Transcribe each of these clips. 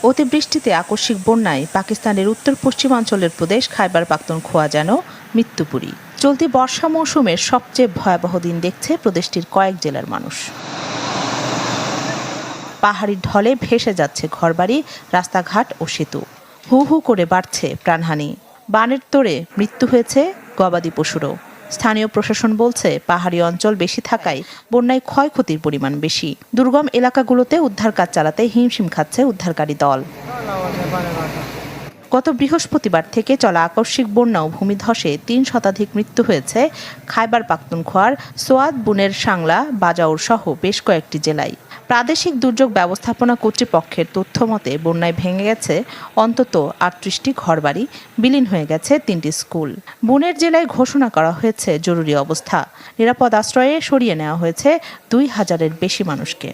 অতিবৃষ্টিতে আকস্মিক বন্যায় পাকিস্তানের উত্তর পশ্চিমাঞ্চলের প্রদেশ খাইবার পাখতুনখোয়া যেন মৃত্যুপুরী। চলতি বর্ষা মৌসুমের সবচেয়ে ভয়াবহ দিন দেখছে প্রদেশটির কয়েক জেলার মানুষ। পাহাড়ি ঢলে ভেসে যাচ্ছে ঘরবাড়ি, রাস্তাঘাট ও সেতু। হু হু করে বাড়ছে প্রাণহানি। বানের তোড়ে মৃত্যু হয়েছে গবাদি পশুরও। স্থানীয় প্রশাসন বলছে, পাহাড়ি অঞ্চল বেশি থাকায় বন্যায় ক্ষয়ক্ষতির পরিমাণ বেশি। দুর্গম এলাকাগুলোতে উদ্ধার কাজ চালাতে হিমশিম খাচ্ছে উদ্ধারকারী দল। গত বৃহস্পতিবার থেকে চলা আকস্মিক বন্যা ও ভূমিধসে ৩ শতাধিক মৃত্যু হয়েছে খাইবার পাখতুনখোয়ার সোয়াত, বুনের সাংলা, বাজাউর সহ বেশ কয়েকটি জেলায়। প্রাদেশিক দুর্যোগ ব্যবস্থাপনা কর্তৃপক্ষের তথ্য মতে বন্যায় ভেঙে গেছে অন্তত ৩৮টি ঘরবাড়ি, বিলীন হয়ে গেছে ৩টি স্কুল। বুনের জেলায় ঘোষণা করা হয়েছে জরুরি অবস্থা। নিরাপদ আশ্রয়ে সরিয়ে নেওয়া হয়েছে ২,০০০-এর বেশি মানুষকে।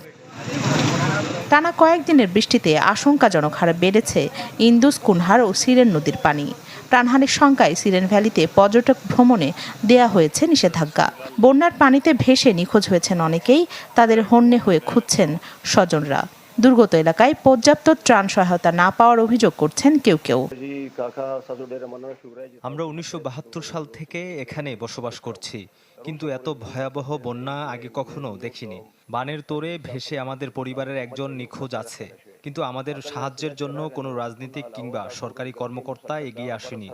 টানা কয়েকদিনের বৃষ্টিতে আশঙ্কাজনক হারে বেড়েছে ইন্দুস, কুনহার ও সিরেন নদীর পানি। প্রাণহানির শঙ্কায় সিরেন ভ্যালিতে পর্যটক ভ্রমণে দেয়া হয়েছে নিষেধাজ্ঞা। বন্যার পানিতে ভেসে নিখোঁজ হয়েছেন অনেকেই, তাদের হন্যে হয়ে খুঁজছেন স্বজনরা। দুর্গত এলাকায় পর্যাপ্ত ত্রাণ সহায়তা না পাওয়ার অভিযোগ করছেন কেউ কেউ। আমরা ১৯৭২ সাল থেকে এখানে বসবাস করছি, কিন্তু এত ভয়াবহ বন্যা আগে কখনো দেখিনি। বানের তোড়ে ভেসে আমাদের পরিবারের একজন নিখোঁজ আছে, কিন্তু আমাদের সাহায্যের জন্য কোনো রাজনীতিক কিংবা সরকারি কর্মকর্তা এগিয়ে আসেনি।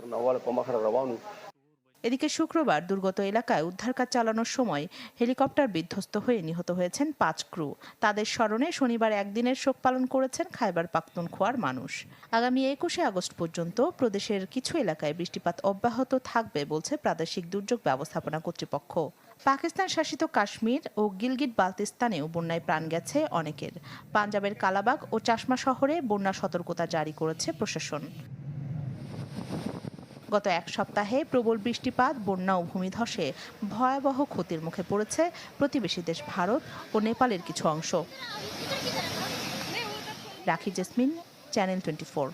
এদিকে শুক্রবার দুর্গত এলাকায় উদ্ধার কাজ চালানোর সময় হেলিকপ্টার বিধ্বস্ত হয়ে নিহত হয়েছেন ৫ ক্রু। তাদের স্মরণে শনিবার একদিনের শোক পালন করেছেন খাইবার পাখতুনখোয়ার মানুষ। আগামী ২১শে আগস্ট পর্যন্ত প্রদেশের কিছু এলাকায় বৃষ্টিপাত অব্যাহত থাকবে বলছে প্রাদেশিক দুর্যোগ ব্যবস্থাপনা কর্তৃপক্ষ। পাকিস্তান শাসিত কাশ্মীর ও গিলগিট বালতিস্তানেও বন্যায় প্রাণ গেছে অনেকের। পাঞ্জাবের কালাবাগ ও চাশমা শহরে বন্যা সতর্কতা জারি করেছে প্রশাসন। গত এক সপ্তাহে প্রবল বৃষ্টিপাত, বন্যা ও ভূমিধসে ভয়াবহ ক্ষতির মুখে পড়েছে প্রতিবেশী দেশ ভারত ও নেপালের কিছু অংশ। রাখি জেসমিন, চ্যানেল 24।